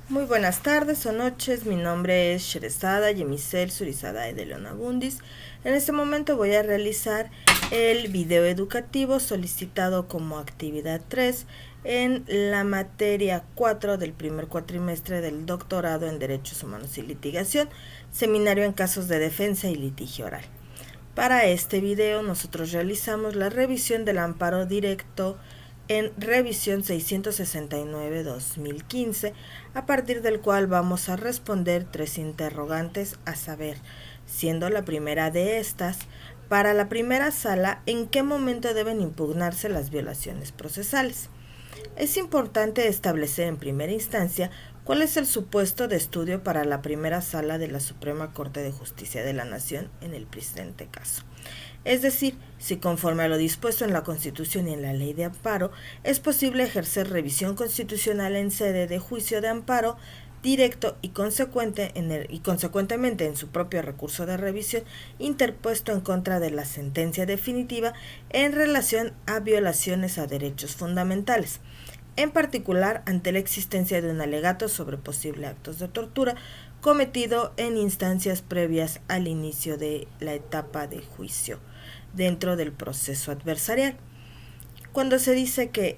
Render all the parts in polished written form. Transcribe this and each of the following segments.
Muy buenas tardes o noches, mi nombre es Sherezada Yemisel Surizadae de Leonabundis. En este momento voy a realizar el video educativo solicitado como actividad 3 en la materia 4 del primer cuatrimestre del doctorado en Derechos Humanos y Litigación, seminario en casos de defensa y litigio oral. Para este video nosotros realizamos la revisión del amparo directo en revisión 669-2015, a partir del cual vamos a responder 3 interrogantes, a saber, siendo la primera de estas, para la primera sala, ¿en qué momento deben impugnarse las violaciones procesales? Es importante establecer en primera instancia cuál es el supuesto de estudio para la primera sala de la Suprema Corte de Justicia de la Nación en el presente caso. Es decir, si conforme a lo dispuesto en la Constitución y en la Ley de Amparo, es posible ejercer revisión constitucional en sede de juicio de amparo directo y consecuentemente en su propio recurso de revisión interpuesto en contra de la sentencia definitiva en relación a violaciones a derechos fundamentales, en particular ante la existencia de un alegato sobre posibles actos de tortura cometido en instancias previas al inicio de la etapa de juicio dentro del proceso adversarial. Cuando se dice que,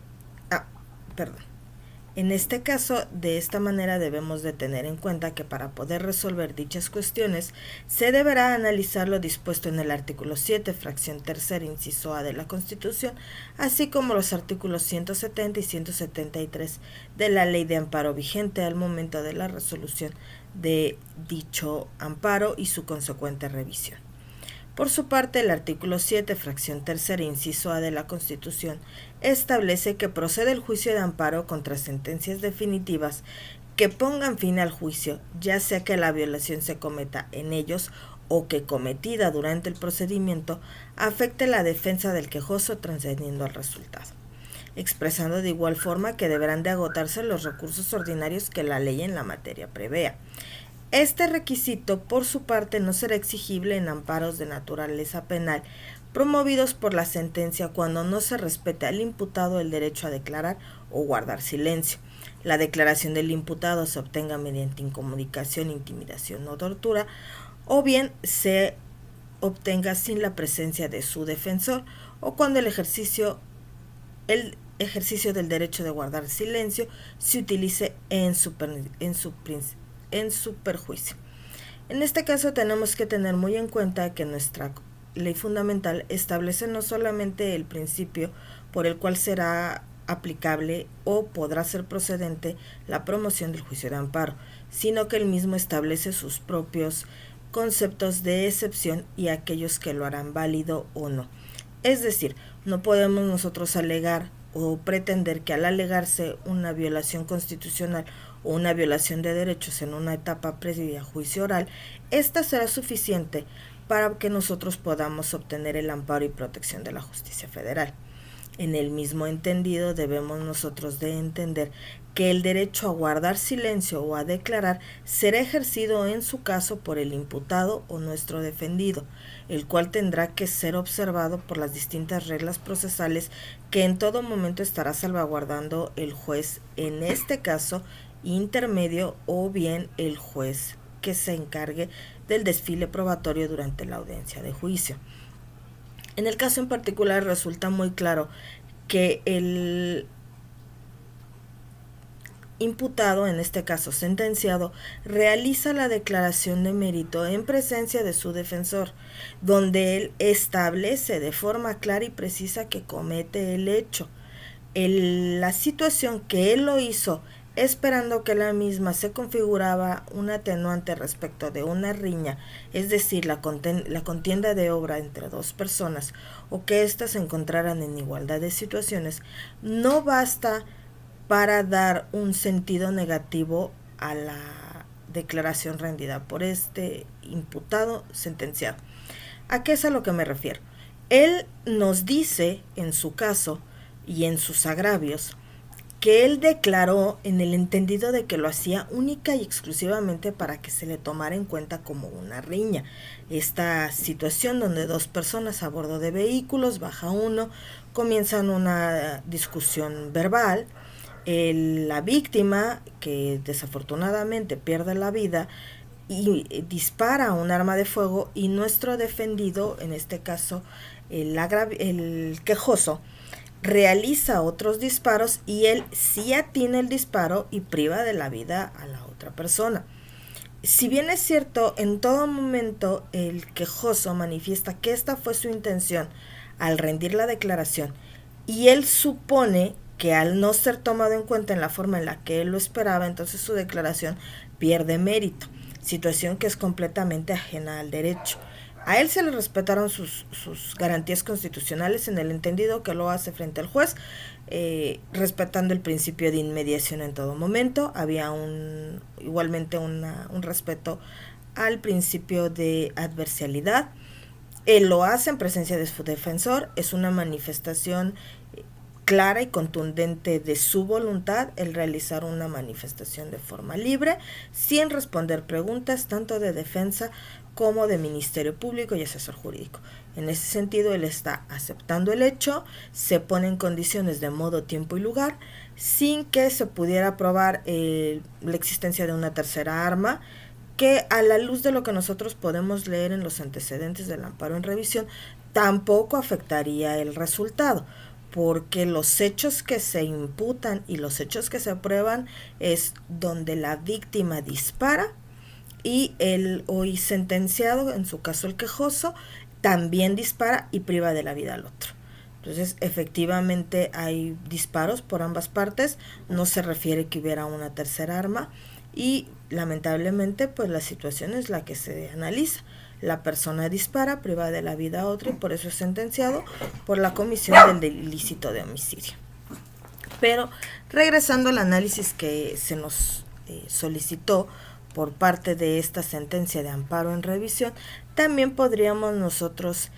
en este caso, de esta manera debemos de tener en cuenta que para poder resolver dichas cuestiones se deberá analizar lo dispuesto en el artículo 7, fracción tercera, inciso A de la Constitución, así como los artículos 170 y 173 de la Ley de Amparo vigente al momento de la resolución de dicho amparo y su consecuente revisión. Por su parte, el artículo 7, fracción tercera, inciso A de la Constitución, establece que procede el juicio de amparo contra sentencias definitivas que pongan fin al juicio, ya sea que la violación se cometa en ellos o que cometida durante el procedimiento afecte la defensa del quejoso trascendiendo al resultado, expresando de igual forma que deberán de agotarse los recursos ordinarios que la ley en la materia prevea. Este requisito, por su parte, no será exigible en amparos de naturaleza penal promovidos por la sentencia cuando no se respete al imputado el derecho a declarar o guardar silencio. La declaración del imputado se obtenga mediante incomunicación, intimidación o tortura, o bien se obtenga sin la presencia de su defensor, o cuando el ejercicio del derecho de guardar silencio se utilice en su perjuicio. En este caso tenemos que tener muy en cuenta que nuestra ley fundamental establece no solamente el principio por el cual será aplicable o podrá ser procedente la promoción del juicio de amparo, sino que el mismo establece sus propios conceptos de excepción y aquellos que lo harán válido o no. Es decir, no podemos nosotros alegar o pretender que al alegarse una violación constitucional o una violación de derechos en una etapa previa a juicio oral, esta será suficiente para que nosotros podamos obtener el amparo y protección de la justicia federal. En el mismo entendido debemos nosotros de entender que el derecho a guardar silencio o a declarar será ejercido en su caso por el imputado o nuestro defendido, el cual tendrá que ser observado por las distintas reglas procesales que en todo momento estará salvaguardando el juez, en este caso intermedio, o bien el juez que se encargue del desfile probatorio durante la audiencia de juicio. En el caso en particular resulta muy claro que el imputado, en este caso sentenciado, realiza la declaración de mérito en presencia de su defensor, donde él establece de forma clara y precisa que comete el hecho. La situación que él lo hizo esperando que la misma se configuraba un atenuante respecto de una riña, es decir, la contienda de obra entre dos personas, o que éstas se encontraran en igualdad de situaciones, no basta para dar un sentido negativo a la declaración rendida por este imputado sentenciado. ¿A qué es a lo que me refiero? Él nos dice, en su caso y en sus agravios, que él declaró en el entendido de que lo hacía única y exclusivamente para que se le tomara en cuenta como una riña. Esta situación donde dos personas a bordo de vehículos, baja uno, comienzan una discusión verbal, La víctima, que desafortunadamente pierde la vida, y dispara un arma de fuego, y nuestro defendido, en este caso el quejoso, realiza otros disparos y él sí atina el disparo y priva de la vida a la otra persona. Si bien es cierto, en todo momento el quejoso manifiesta que esta fue su intención al rendir la declaración, y él supone que al no ser tomado en cuenta en la forma en la que él lo esperaba, entonces su declaración pierde mérito, situación que es completamente ajena al derecho. A él se le respetaron sus garantías constitucionales en el entendido que lo hace frente al juez, respetando el principio de inmediación en todo momento. Había igualmente un respeto al principio de adversarialidad. Él lo hace en presencia de su defensor, es una manifestación clara y contundente de su voluntad el realizar una manifestación de forma libre, sin responder preguntas tanto de defensa como de Ministerio Público y asesor jurídico. En ese sentido, él está aceptando el hecho, se pone en condiciones de modo, tiempo y lugar, sin que se pudiera probar la existencia de una tercera arma, que a la luz de lo que nosotros podemos leer en los antecedentes del amparo en revisión, tampoco afectaría el resultado, porque los hechos que se imputan y los hechos que se prueban es donde la víctima dispara y el hoy sentenciado, en su caso el quejoso, también dispara y priva de la vida al otro. Entonces, efectivamente hay disparos por ambas partes, no se refiere que hubiera una tercera arma, y lamentablemente pues la situación es la que se analiza. La persona dispara, priva de la vida a otro, y por eso es sentenciado por la comisión del ilícito de homicidio. Pero regresando al análisis que se nos solicitó por parte de esta sentencia de amparo en revisión, también deberíamos nosotros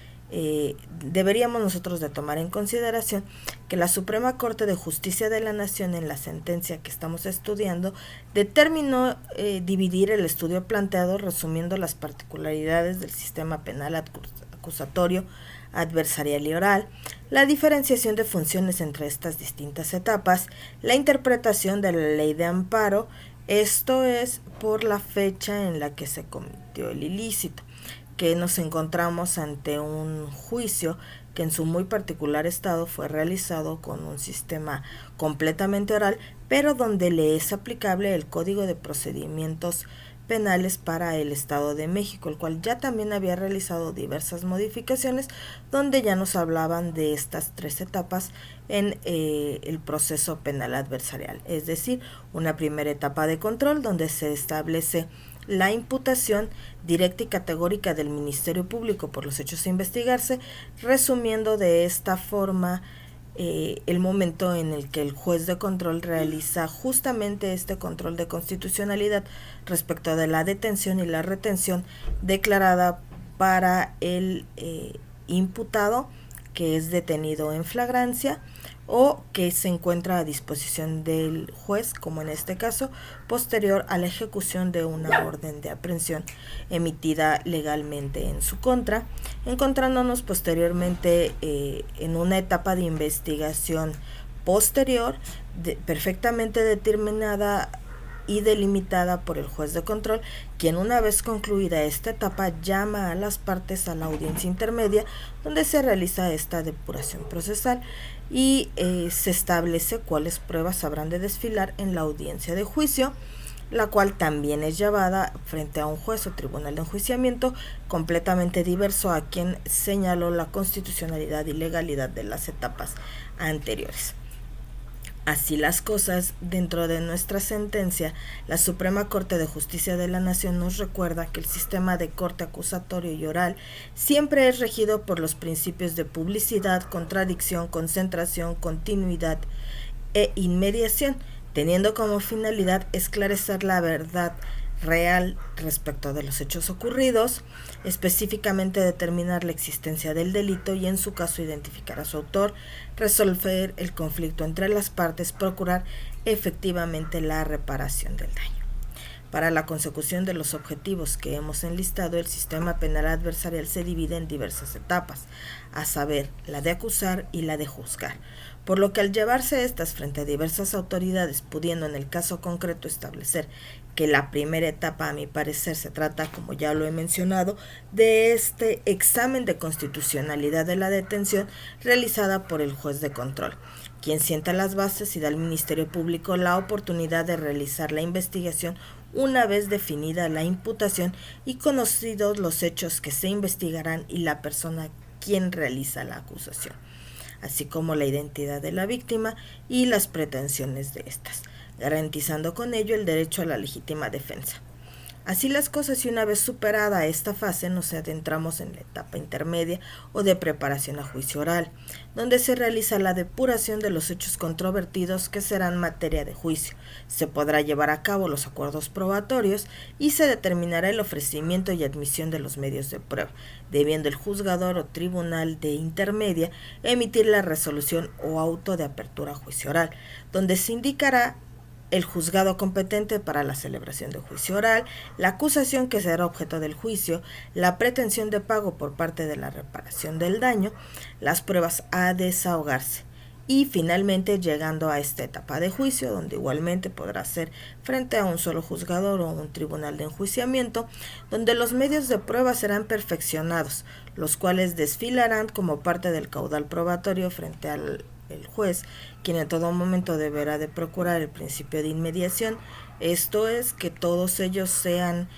de tomar en consideración que la Suprema Corte de Justicia de la Nación, en la sentencia que estamos estudiando, determinó dividir el estudio planteado resumiendo las particularidades del sistema penal acusatorio, adversarial y oral, la diferenciación de funciones entre estas distintas etapas, la interpretación de la ley de amparo, esto es por la fecha en la que se cometió el ilícito, que nos encontramos ante un juicio que en su muy particular estado fue realizado con un sistema completamente oral, pero donde le es aplicable el Código de Procedimientos Penales para el Estado de México, el cual ya también había realizado diversas modificaciones donde ya nos hablaban de estas tres etapas en el proceso penal adversarial, es decir, una primera etapa de control donde se establece la imputación directa y categórica del Ministerio Público por los hechos a investigarse, resumiendo de esta forma el momento en el que el juez de control realiza justamente este control de constitucionalidad respecto de la detención y la retención declarada para el imputado que es detenido en flagrancia o que se encuentra a disposición del juez, como en este caso, posterior a la ejecución de una orden de aprehensión emitida legalmente en su contra, encontrándonos posteriormente en una etapa de investigación posterior perfectamente determinada y delimitada por el juez de control, quien una vez concluida esta etapa llama a las partes a la audiencia intermedia, donde se realiza esta depuración procesal y se establece cuáles pruebas habrán de desfilar en la audiencia de juicio, la cual también es llevada frente a un juez o tribunal de enjuiciamiento completamente diverso a quien señaló la constitucionalidad y legalidad de las etapas anteriores. Así las cosas, dentro de nuestra sentencia, la Suprema Corte de Justicia de la Nación nos recuerda que el sistema de corte acusatorio y oral siempre es regido por los principios de publicidad, contradicción, concentración, continuidad e inmediación, teniendo como finalidad esclarecer la verdad real respecto de los hechos ocurridos, específicamente determinar la existencia del delito y en su caso identificar a su autor, resolver el conflicto entre las partes, procurar efectivamente la reparación del daño. Para la consecución de los objetivos que hemos enlistado, el sistema penal adversarial se divide en diversas etapas, a saber, la de acusar y la de juzgar, por lo que al llevarse estas frente a diversas autoridades, pudiendo en el caso concreto establecer que la primera etapa, a mi parecer, se trata, como ya lo he mencionado, de este examen de constitucionalidad de la detención realizada por el juez de control, quien sienta las bases y da al Ministerio Público la oportunidad de realizar la investigación una vez definida la imputación y conocidos los hechos que se investigarán y la persona quien realiza la acusación, así como la identidad de la víctima y las pretensiones de éstas, garantizando con ello el derecho a la legítima defensa. Así las cosas, y una vez superada esta fase, nos adentramos en la etapa intermedia o de preparación a juicio oral, donde se realiza la depuración de los hechos controvertidos que serán materia de juicio. Se podrá llevar a cabo los acuerdos probatorios y se determinará el ofrecimiento y admisión de los medios de prueba, debiendo el juzgador o tribunal de intermedia emitir la resolución o auto de apertura a juicio oral, donde se indicará el juzgado competente para la celebración del juicio oral, la acusación que será objeto del juicio, la pretensión de pago por parte de la reparación del daño, las pruebas a desahogarse y finalmente llegando a esta etapa de juicio, donde igualmente podrá ser frente a un solo juzgador o un tribunal de enjuiciamiento, donde los medios de prueba serán perfeccionados, los cuales desfilarán como parte del caudal probatorio frente al juez, quien en todo momento deberá de procurar el principio de inmediación, esto es, que todos ellos sean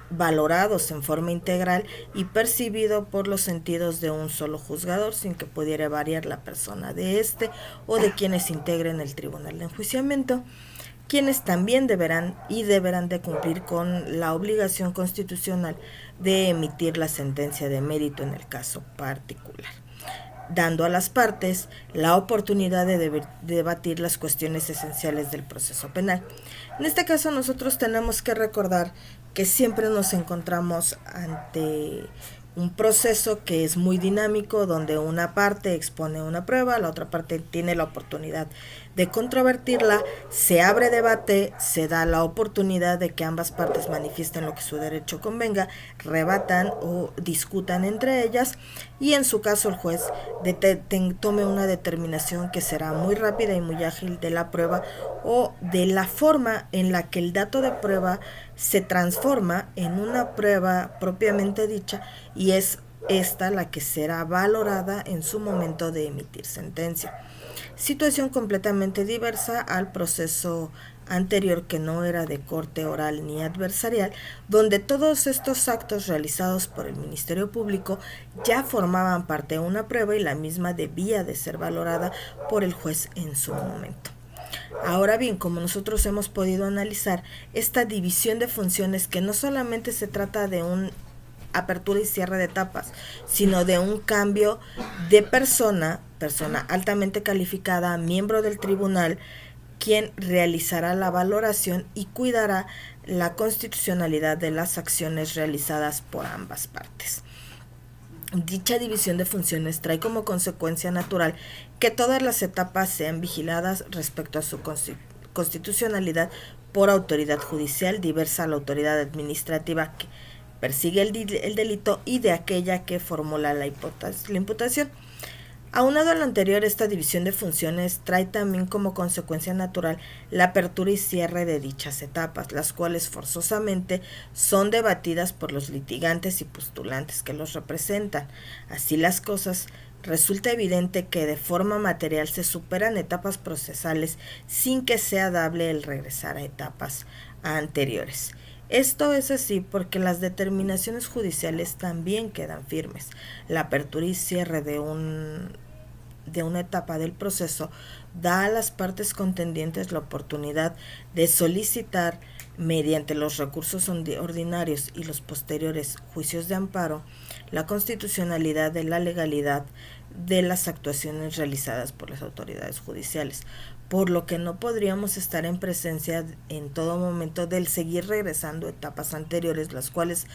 valorados en forma integral y percibido por los sentidos de un solo juzgador, sin que pudiera variar la persona de este o de quienes integren el tribunal de enjuiciamiento, quienes también deberán de cumplir con la obligación constitucional de emitir la sentencia de mérito en el caso particular, dando a las partes la oportunidad de debatir las cuestiones esenciales del proceso penal. En este caso, nosotros tenemos que recordar que siempre nos encontramos ante un proceso que es muy dinámico, donde una parte expone una prueba, la otra parte tiene la oportunidad de controvertirla, se abre debate, se da la oportunidad de que ambas partes manifiesten lo que su derecho convenga, rebatan o discutan entre ellas, y en su caso el juez tome una determinación que será muy rápida y muy ágil de la prueba o de la forma en la que el dato de prueba se transforma en una prueba propiamente dicha, y es esta la que será valorada en su momento de emitir sentencia. Situación completamente diversa al proceso anterior, que no era de corte oral ni adversarial, donde todos estos actos realizados por el Ministerio Público ya formaban parte de una prueba y la misma debía de ser valorada por el juez en su momento. Ahora bien, como nosotros hemos podido analizar, esta división de funciones, que no solamente se trata de un apertura y cierre de etapas, sino de un cambio de persona altamente calificada, miembro del tribunal, quien realizará la valoración y cuidará la constitucionalidad de las acciones realizadas por ambas partes. Dicha división de funciones trae como consecuencia natural que todas las etapas sean vigiladas respecto a su constitucionalidad por autoridad judicial diversa a la autoridad administrativa que persigue el delito y de aquella que formula la imputación. Aunado a lo anterior, esta división de funciones trae también como consecuencia natural la apertura y cierre de dichas etapas, las cuales forzosamente son debatidas por los litigantes y postulantes que los representan. Así las cosas, resulta evidente que de forma material se superan etapas procesales sin que sea dable el regresar a etapas anteriores. Esto es así porque las determinaciones judiciales también quedan firmes. La apertura y cierre de una etapa del proceso da a las partes contendientes la oportunidad de solicitar, mediante los recursos ordinarios y los posteriores juicios de amparo, la constitucionalidad de la legalidad de las actuaciones realizadas por las autoridades judiciales, por lo que no podríamos estar en presencia en todo momento del seguir regresando etapas anteriores, las cuales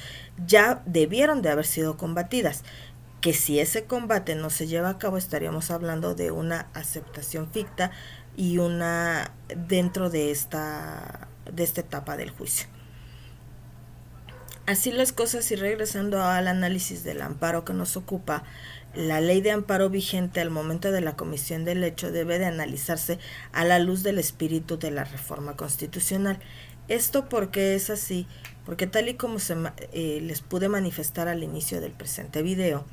ya debieron de haber sido combatidas, que si ese combate no se lleva a cabo estaríamos hablando de una aceptación ficta y dentro de esta de esta etapa del juicio. Así las cosas, y regresando al análisis del amparo que nos ocupa, la ley de amparo vigente al momento de la comisión del hecho debe de analizarse a la luz del espíritu de la reforma constitucional. Esto porque es así, porque tal y como les pude manifestar al inicio del presente video,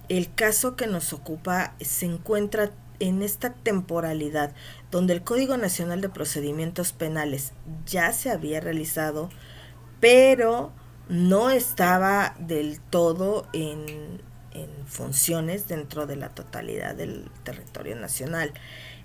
el caso que nos ocupa se encuentra en esta temporalidad donde el Código Nacional de Procedimientos Penales ya se había realizado, pero no estaba del todo en funciones dentro de la totalidad del territorio nacional.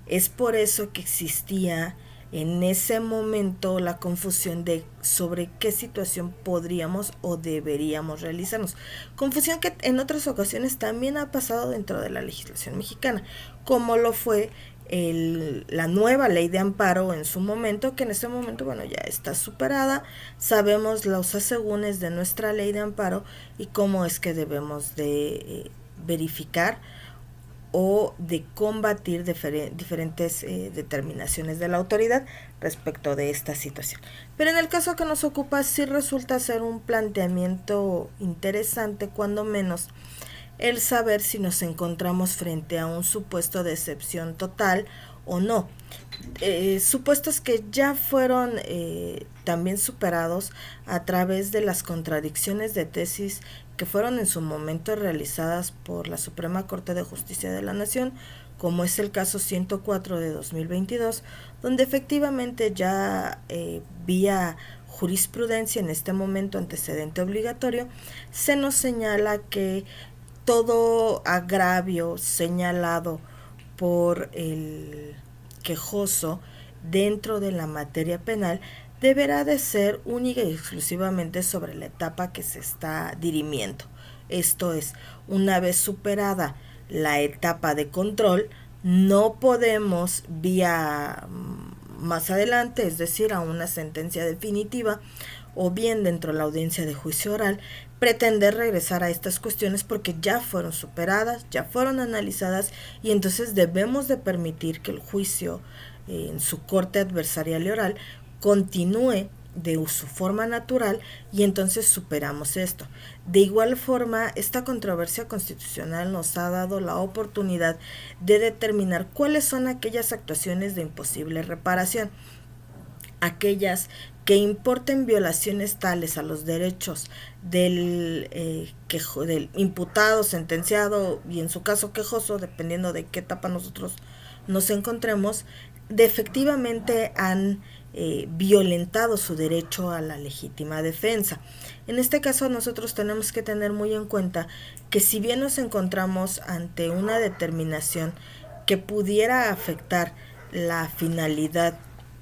Es por eso que existía en ese momento la confusión de sobre qué situación podríamos o deberíamos realizarnos. Confusión que en otras ocasiones también ha pasado dentro de la legislación mexicana, como lo fue la nueva ley de amparo en su momento, que en ese momento, bueno, ya está superada. Sabemos los asegúnes de nuestra ley de amparo y cómo es que debemos de verificar o de combatir diferentes determinaciones de la autoridad respecto de esta situación. Pero en el caso que nos ocupa sí resulta ser un planteamiento interesante, cuando menos, el saber si nos encontramos frente a un supuesto de excepción total o no. Supuestos que ya fueron también superados a través de las contradicciones de tesis que fueron en su momento realizadas por la Suprema Corte de Justicia de la Nación, como es el caso 104 de 2022, donde efectivamente ya vía jurisprudencia, en este momento antecedente obligatorio, se nos señala que todo agravio señalado por el quejoso dentro de la materia penal deberá de ser única y exclusivamente sobre la etapa que se está dirimiendo. Esto es, una vez superada la etapa de control, no podemos vía más adelante, es decir, a una sentencia definitiva o bien dentro de la audiencia de juicio oral, pretender regresar a estas cuestiones porque ya fueron superadas, ya fueron analizadas, y entonces debemos de permitir que el juicio en su corte adversarial y oral continúe de su forma natural, y entonces superamos esto. De igual forma, esta controversia constitucional nos ha dado la oportunidad de determinar cuáles son aquellas actuaciones de imposible reparación, aquellas que importen violaciones tales a los derechos del imputado, sentenciado y en su caso quejoso, dependiendo de qué etapa nosotros nos encontremos, de efectivamente han violentado su derecho a la legítima defensa. En este caso nosotros tenemos que tener muy en cuenta que si bien nos encontramos ante una determinación que pudiera afectar la finalidad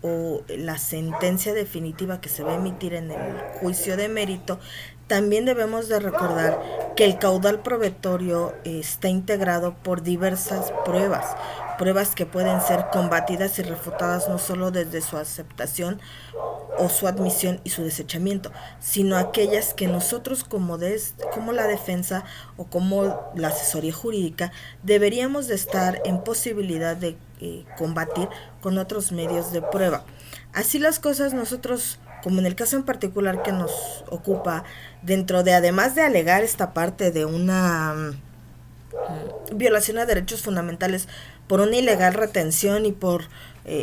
o la sentencia definitiva que se va a emitir en el juicio de mérito, también debemos de recordar que el caudal probatorio está integrado por diversas pruebas que pueden ser combatidas y refutadas no solo desde su aceptación o su admisión y su desechamiento, sino aquellas que nosotros como la defensa o como la asesoría jurídica deberíamos de estar en posibilidad de combatir con otros medios de prueba. Así las cosas, nosotros, como en el caso en particular que nos ocupa, dentro de, además de alegar esta parte de una violación a derechos fundamentales por una ilegal retención y por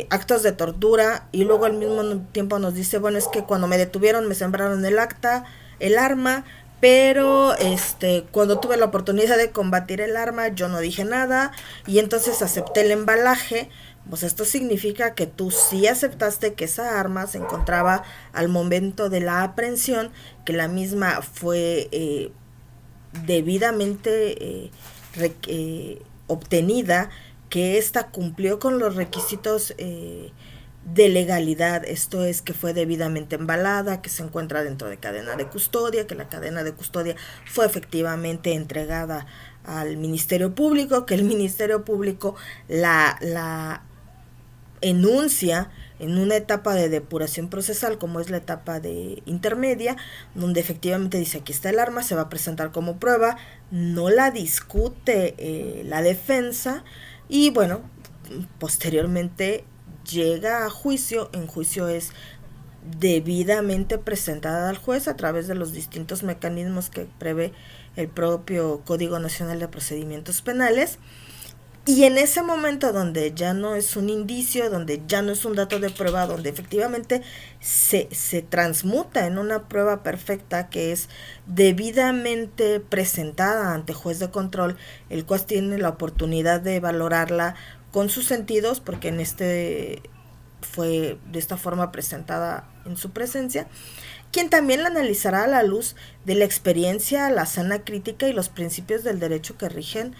actos de tortura, y luego al mismo tiempo nos dice, bueno, es que cuando me detuvieron me sembraron el arma, pero cuando tuve la oportunidad de combatir el arma yo no dije nada y entonces acepté el embalaje. Pues esto significa que tú sí aceptaste que esa arma se encontraba al momento de la aprehensión, que la misma fue debidamente obtenida, que ésta cumplió con los requisitos de legalidad, esto es que fue debidamente embalada, que se encuentra dentro de cadena de custodia, que la cadena de custodia fue efectivamente entregada al Ministerio Público, que el Ministerio Público la enuncia en una etapa de depuración procesal, como es la etapa de intermedia, donde efectivamente dice, aquí está el arma, se va a presentar como prueba, no la discute la defensa, y bueno, posteriormente llega a juicio. En juicio es debidamente presentada al juez a través de los distintos mecanismos que prevé el propio Código Nacional de Procedimientos Penales. Y en ese momento donde ya no es un indicio, donde ya no es un dato de prueba, donde efectivamente se transmuta en una prueba perfecta que es debidamente presentada ante juez de control, el cual tiene la oportunidad de valorarla con sus sentidos, porque en fue de esta forma presentada en su presencia, quien también la analizará a la luz de la experiencia, la sana crítica y los principios del derecho que rigen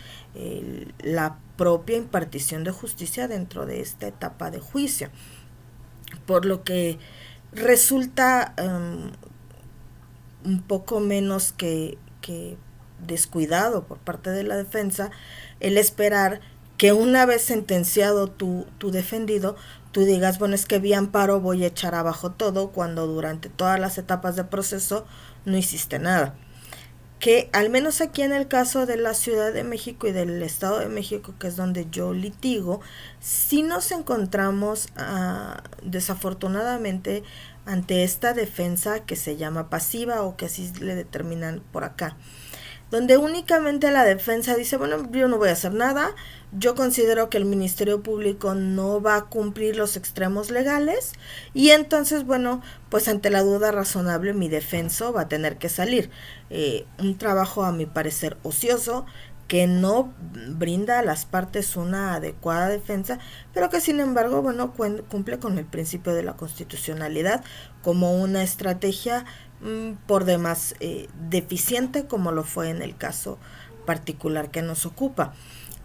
la propia impartición de justicia dentro de esta etapa de juicio. Por lo que resulta un poco menos que descuidado por parte de la defensa el esperar que una vez sentenciado tu defendido, tú digas, bueno, es que vi amparo, voy a echar abajo todo, cuando durante todas las etapas de proceso no hiciste nada. Que al menos aquí en el caso de la Ciudad de México y del Estado de México, que es donde yo litigo, sí nos encontramos desafortunadamente ante esta defensa que se llama pasiva, o que así le determinan por acá, donde únicamente la defensa dice, bueno, yo no voy a hacer nada, yo considero que el Ministerio Público no va a cumplir los extremos legales, y entonces, bueno, pues ante la duda razonable mi defenso va a tener que salir. Un trabajo a mi parecer ocioso, que no brinda a las partes una adecuada defensa, pero que sin embargo, bueno, cumple con el principio de la constitucionalidad como una estrategia por demás deficiente, como lo fue en el caso particular que nos ocupa,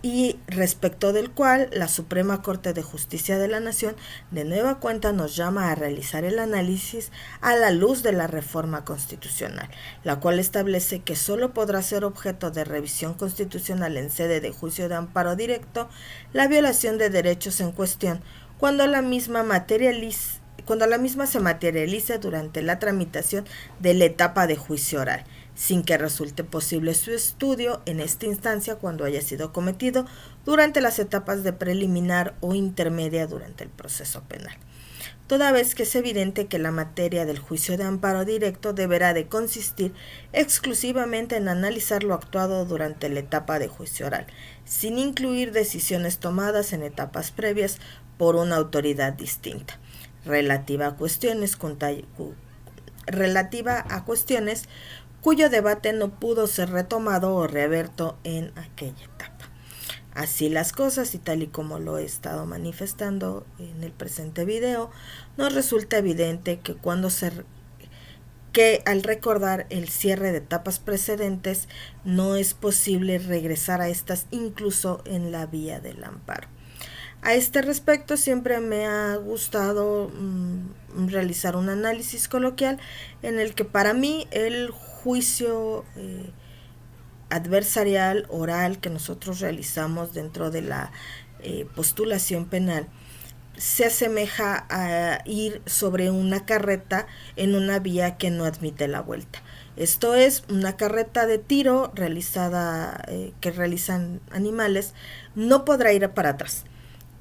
y respecto del cual la Suprema Corte de Justicia de la Nación de nueva cuenta nos llama a realizar el análisis a la luz de la reforma constitucional, la cual establece que solo podrá ser objeto de revisión constitucional en sede de juicio de amparo directo la violación de derechos en cuestión cuando la misma se materialice durante la tramitación de la etapa de juicio oral, sin que resulte posible su estudio en esta instancia cuando haya sido cometido durante las etapas de preliminar o intermedia durante el proceso penal. Toda vez que es evidente que la materia del juicio de amparo directo deberá de consistir exclusivamente en analizar lo actuado durante la etapa de juicio oral, sin incluir decisiones tomadas en etapas previas por una autoridad distinta, relativa a cuestiones cuyo debate no pudo ser retomado o reabierto en aquella etapa. Así las cosas, y tal y como lo he estado manifestando en el presente video, nos resulta evidente que al recordar el cierre de etapas precedentes no es posible regresar a estas incluso en la vía del amparo. A este respecto siempre me ha gustado realizar un análisis coloquial en el que para mí el juicio adversarial oral que nosotros realizamos dentro de la postulación penal se asemeja a ir sobre una carreta en una vía que no admite la vuelta. Esto es, una carreta de tiro que realizan animales no podrá ir para atrás.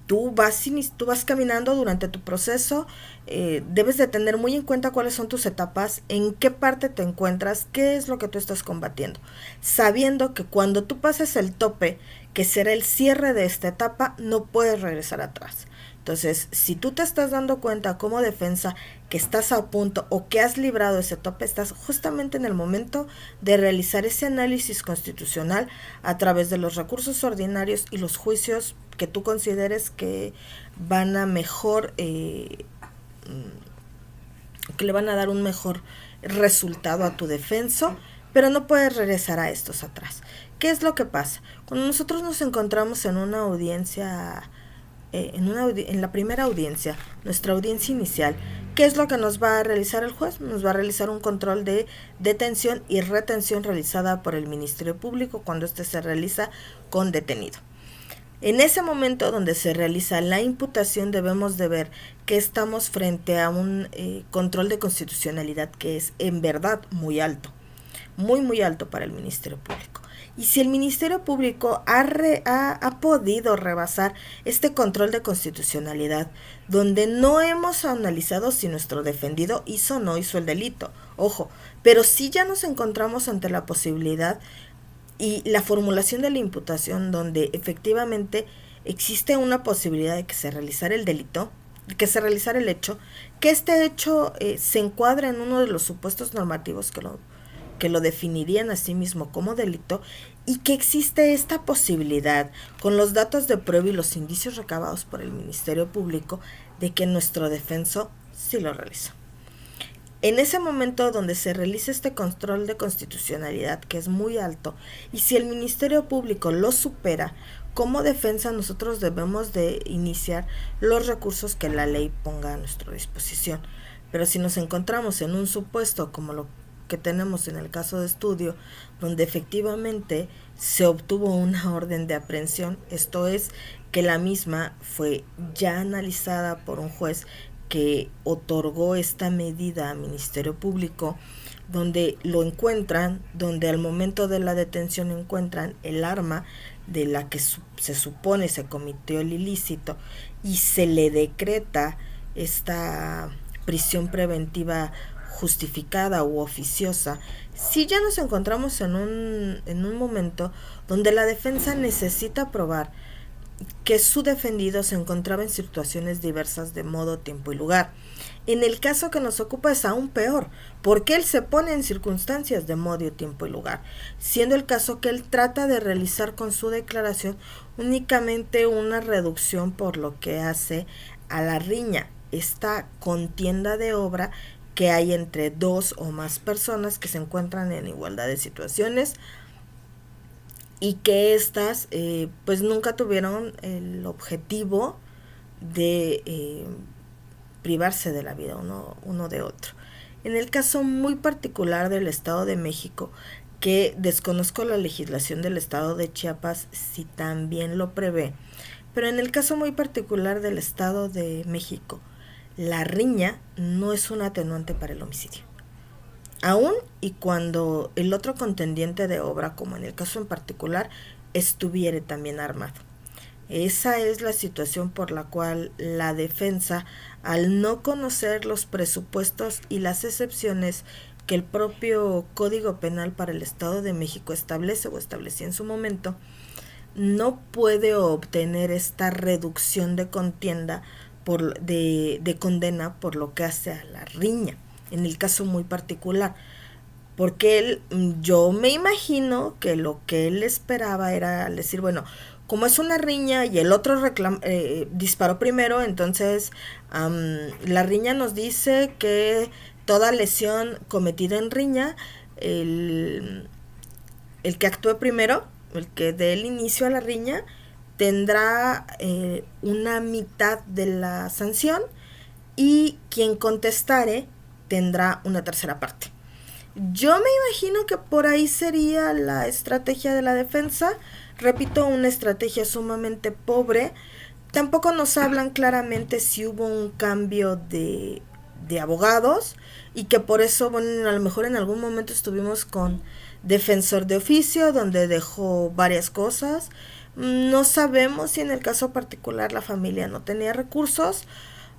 Tú vas caminando durante tu proceso, debes de tener muy en cuenta cuáles son tus etapas, en qué parte te encuentras, qué es lo que tú estás combatiendo, sabiendo que cuando tú pases el tope, que será el cierre de esta etapa, no puedes regresar atrás. Entonces, si tú te estás dando cuenta como defensa que estás a punto o que has librado ese tope, estás justamente en el momento de realizar ese análisis constitucional a través de los recursos ordinarios y los juicios que tú consideres que van a que le van a dar un mejor resultado a tu defenso, pero no puedes regresar a estos atrás. ¿Qué es lo que pasa? Cuando nosotros nos encontramos en una audiencia, en la primera audiencia, nuestra audiencia inicial, ¿qué es lo que nos va a realizar el juez? Nos va a realizar un control de detención y retención realizada por el Ministerio Público cuando éste se realiza con detenido. En ese momento donde se realiza la imputación debemos de ver que estamos frente a un control de constitucionalidad que es en verdad muy alto, muy alto para el Ministerio Público. Y si el Ministerio Público ha podido rebasar este control de constitucionalidad, donde no hemos analizado si nuestro defendido hizo o no hizo el delito, ojo, pero sí ya nos encontramos ante la posibilidad y la formulación de la imputación donde efectivamente existe una posibilidad de que se realizara el delito, que se realizara el hecho, que este hecho se encuadra en uno de los supuestos normativos que lo definirían a sí mismo como delito, y que existe esta posibilidad, con los datos de prueba y los indicios recabados por el Ministerio Público, de que nuestro defenso sí lo realizó. En ese momento donde se realiza este control de constitucionalidad, que es muy alto, y si el Ministerio Público lo supera, como defensa nosotros debemos de iniciar los recursos que la ley ponga a nuestra disposición. Pero si nos encontramos en un supuesto como lo que tenemos en el caso de estudio, donde efectivamente se obtuvo una orden de aprehensión, esto es, que la misma fue ya analizada por un juez que otorgó esta medida al Ministerio Público, donde lo encuentran, donde al momento de la detención encuentran el arma de la que se supone se cometió el ilícito, y se le decreta esta prisión preventiva justificada u oficiosa, si ya nos encontramos en un momento donde la defensa necesita probar que su defendido se encontraba en situaciones diversas de modo, tiempo y lugar. En el caso que nos ocupa es aún peor, porque él se pone en circunstancias de modo, tiempo y lugar, siendo el caso que él trata de realizar con su declaración únicamente una reducción por lo que hace a la riña, esta contienda de obra que hay entre dos o más personas que se encuentran en igualdad de situaciones, y que éstas pues nunca tuvieron el objetivo de privarse de la vida uno de otro. En el caso muy particular del Estado de México, que desconozco la legislación del Estado de Chiapas si también lo prevé, pero en el caso muy particular del Estado de México, la riña no es un atenuante para el homicidio. Aún y cuando el otro contendiente de obra, como en el caso en particular, estuviere también armado. Esa es la situación por la cual la defensa, al no conocer los presupuestos y las excepciones que el propio Código Penal para el Estado de México establece o establecía en su momento, no puede obtener esta reducción de contienda de condena por lo que hace a la riña, en el caso muy particular, porque yo me imagino que lo que él esperaba era decir, bueno, como es una riña y el otro disparó primero, entonces la riña nos dice que toda lesión cometida en riña, el que actúe primero, el que dé el inicio a la riña, tendrá una mitad de la sanción, y quien contestare tendrá una tercera parte. Yo me imagino que por ahí sería la estrategia de la defensa. Repito, una estrategia sumamente pobre. Tampoco nos hablan claramente si hubo un cambio de abogados, y que por eso, bueno, a lo mejor en algún momento estuvimos con defensor de oficio, donde dejó varias cosas. No sabemos si en el caso particular la familia no tenía recursos.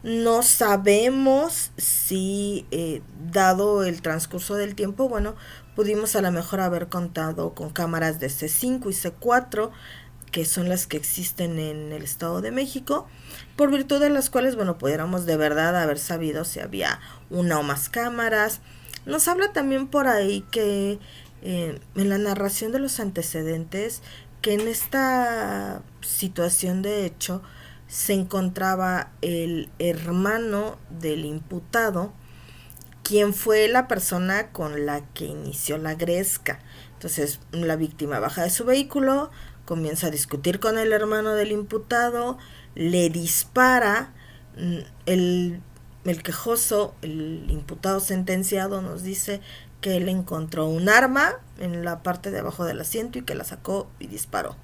No sabemos si, dado el transcurso del tiempo, bueno, pudimos a lo mejor haber contado con cámaras de C5 y C4, que son las que existen en el Estado de México, por virtud de las cuales, bueno, pudiéramos de verdad haber sabido si había una o más cámaras. Nos habla también por ahí que en la narración de los antecedentes, que en esta situación de hecho se encontraba el hermano del imputado, quien fue la persona con la que inició la gresca. Entonces la víctima baja de su vehículo, comienza a discutir con el hermano del imputado, le dispara, el quejoso, el imputado sentenciado, nos dice que él encontró un arma en la parte de abajo del asiento y que la sacó y disparó.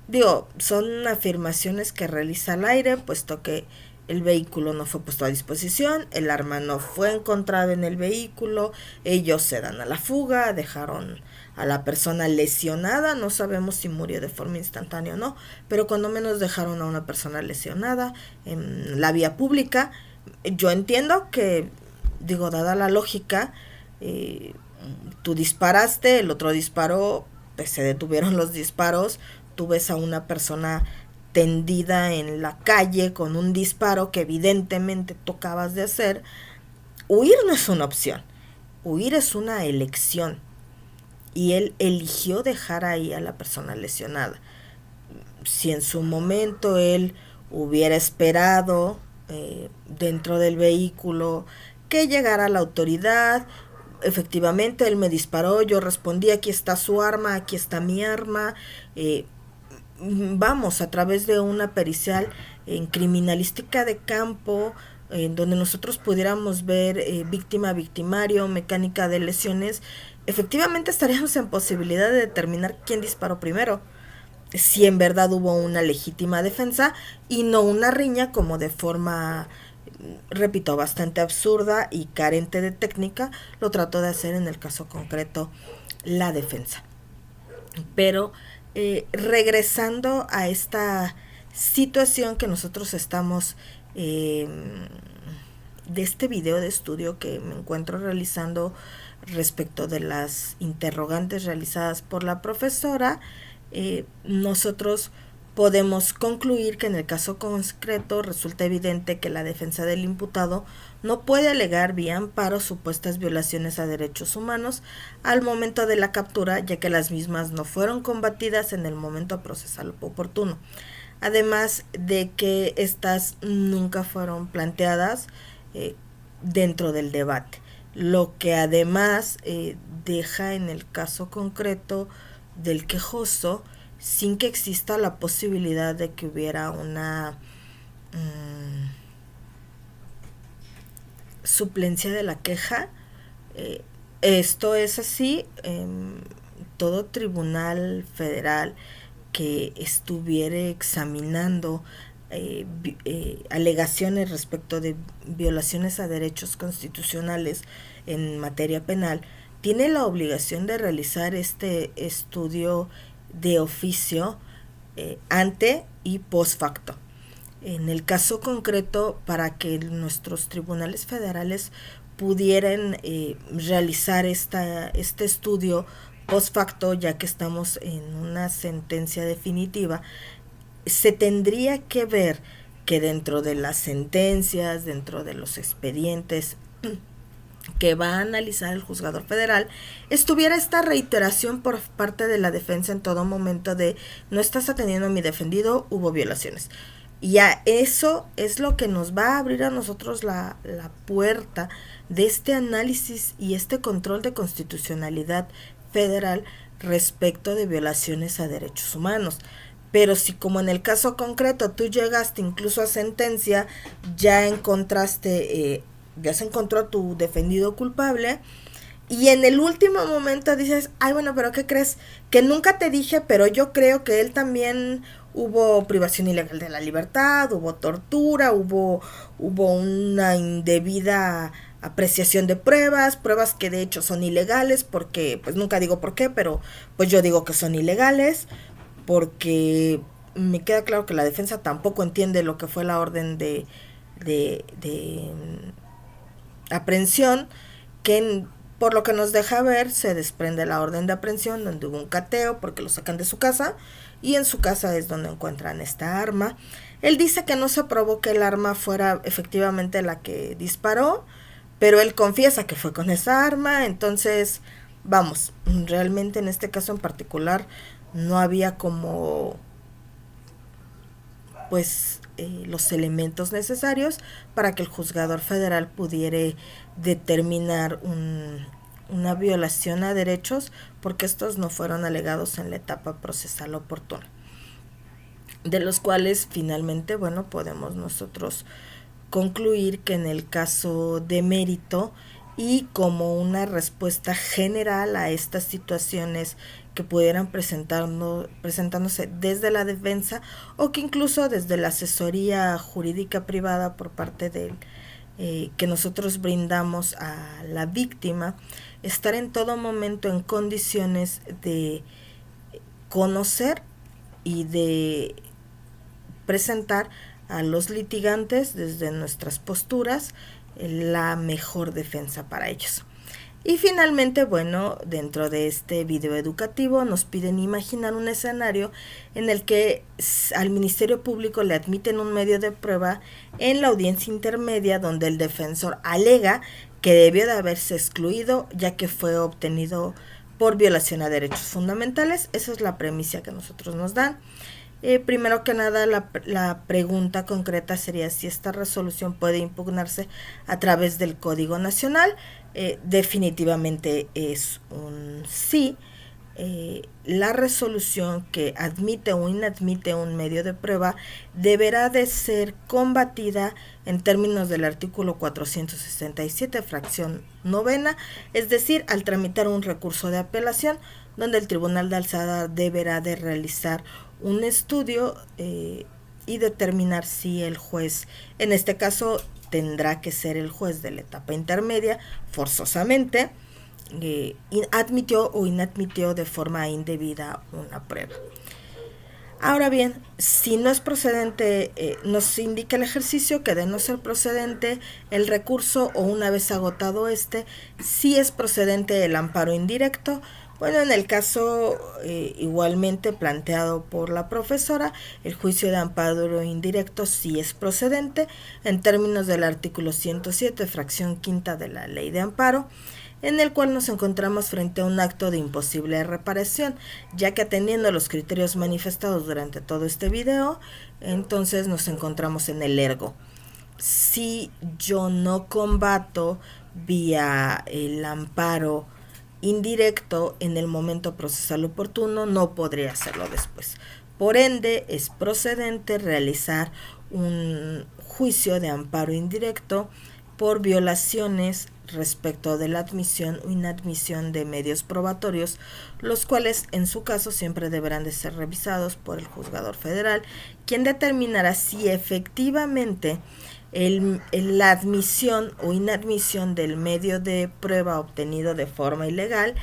Digo, son afirmaciones que realiza al aire, puesto que el vehículo no fue puesto a disposición, el arma no fue encontrada en el vehículo, ellos se dan a la fuga, dejaron a la persona lesionada, no sabemos si murió de forma instantánea o no, pero cuando menos dejaron a una persona lesionada en la vía pública. Yo entiendo que, digo, dada la lógica, tú disparaste, el otro disparó, pues se detuvieron los disparos, tú ves a una persona tendida en la calle con un disparo que evidentemente tú acabas de hacer. Huir no es una opción, huir es una elección, y él eligió dejar ahí a la persona lesionada. Si en su momento él hubiera esperado dentro del vehículo que llegara la autoridad, efectivamente él me disparó, yo respondí, aquí está su arma, aquí está mi arma, vamos, a través de una pericial en criminalística de campo, en donde nosotros pudiéramos ver víctima, victimario, mecánica de lesiones, efectivamente estaríamos en posibilidad de determinar quién disparó primero, si en verdad hubo una legítima defensa y no una riña como de forma, repito, bastante absurda y carente de técnica lo trató de hacer en el caso concreto la defensa. Pero regresando a esta situación que nosotros estamos de este video de estudio que me encuentro realizando respecto de las interrogantes realizadas por la profesora, nosotros podemos concluir que en el caso concreto resulta evidente que la defensa del imputado no puede alegar vía amparo supuestas violaciones a derechos humanos al momento de la captura, ya que las mismas no fueron combatidas en el momento procesal oportuno. Además de que estas nunca fueron planteadas dentro del debate, lo que además deja en el caso concreto del quejoso sin que exista la posibilidad de que hubiera una suplencia de la queja. Esto es así, todo tribunal federal que estuviera examinando alegaciones respecto de violaciones a derechos constitucionales en materia penal tiene la obligación de realizar este estudio de oficio ante y post facto. En el caso concreto, para que nuestros tribunales federales pudieran realizar este estudio post facto, ya que estamos en una sentencia definitiva, se tendría que ver que dentro de las sentencias, dentro de los expedientes que va a analizar el juzgador federal, estuviera esta reiteración por parte de la defensa en todo momento de no estás atendiendo a mi defendido, hubo violaciones. Y a eso es lo que nos va a abrir a nosotros la puerta de este análisis y este control de constitucionalidad federal respecto de violaciones a derechos humanos. Pero si, como en el caso concreto, tú llegaste incluso a sentencia, ya encontraste, ya se encontró a tu defendido culpable, y en el último momento dices, ay, bueno, pero ¿qué crees? Que nunca te dije, pero yo creo que él también hubo privación ilegal de la libertad, hubo tortura, hubo una indebida apreciación de pruebas que de hecho son ilegales, porque, pues nunca digo por qué, pero pues yo digo que son ilegales, porque me queda claro que la defensa tampoco entiende lo que fue la orden de aprehensión, que por lo que nos deja ver se desprende la orden de aprehensión donde hubo un cateo porque lo sacan de su casa y en su casa es donde encuentran esta arma. Él dice que no se probó que el arma fuera efectivamente la que disparó, pero él confiesa que fue con esa arma. Entonces, vamos, realmente en este caso en particular no había como pues los elementos necesarios para que el juzgador federal pudiera determinar una violación a derechos, porque estos no fueron alegados en la etapa procesal oportuna, de los cuales finalmente, bueno, podemos nosotros concluir que en el caso de mérito y como una respuesta general a estas situaciones que pudieran presentándose desde la defensa o que incluso desde la asesoría jurídica privada por parte del que nosotros brindamos a la víctima, estar en todo momento en condiciones de conocer y de presentar a los litigantes desde nuestras posturas la mejor defensa para ellos. Y finalmente, bueno, dentro de este video educativo nos piden imaginar un escenario en el que al Ministerio Público le admiten un medio de prueba en la audiencia intermedia donde el defensor alega que debió de haberse excluido ya que fue obtenido por violación a derechos fundamentales. Esa es la premisa que nosotros nos dan. Primero que nada, la pregunta concreta sería si esta resolución puede impugnarse a través del Código Nacional. Definitivamente es un sí. La resolución que admite o inadmite un medio de prueba deberá de ser combatida en términos del artículo 467, fracción novena, es decir, al tramitar un recurso de apelación, donde el Tribunal de Alzada deberá de realizar un estudio y determinar si el juez, en este caso tendrá que ser el juez de la etapa intermedia, forzosamente, admitió o inadmitió de forma indebida una prueba. Ahora bien, si no es procedente, nos indica el ejercicio que de no ser procedente el recurso o una vez agotado si es procedente el amparo indirecto. Bueno, en el caso igualmente planteado por la profesora, el juicio de amparo indirecto sí es procedente en términos del artículo 107, fracción quinta de la Ley de Amparo, en el cual nos encontramos frente a un acto de imposible reparación, ya que atendiendo a los criterios manifestados durante todo este video, entonces nos encontramos en el ergo. Si yo no combato vía el amparo indirecto en el momento procesal oportuno, no podría hacerlo después. Por ende, es procedente realizar un juicio de amparo indirecto por violaciones respecto de la admisión o inadmisión de medios probatorios, los cuales en su caso siempre deberán de ser revisados por el juzgador federal, quien determinará si efectivamente la admisión o inadmisión del medio de prueba obtenido de forma ilegal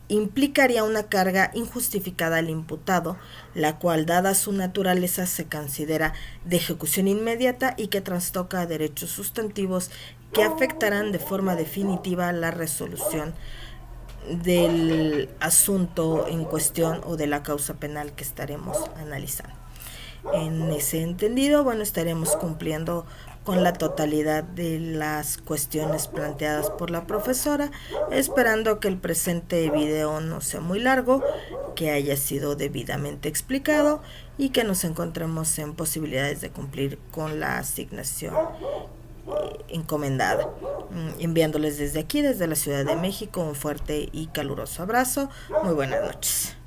implicaría una carga injustificada al imputado, la cual, dada su naturaleza, se considera de ejecución inmediata y que trastoca derechos sustantivos que afectarán de forma definitiva la resolución del asunto en cuestión o de la causa penal que estaremos analizando. En ese entendido, bueno, estaremos cumpliendo con la totalidad de las cuestiones planteadas por la profesora, esperando que el presente video no sea muy largo, que haya sido debidamente explicado y que nos encontremos en posibilidades de cumplir con la asignación encomendada. Enviándoles desde aquí, desde la Ciudad de México, un fuerte y caluroso abrazo. Muy buenas noches.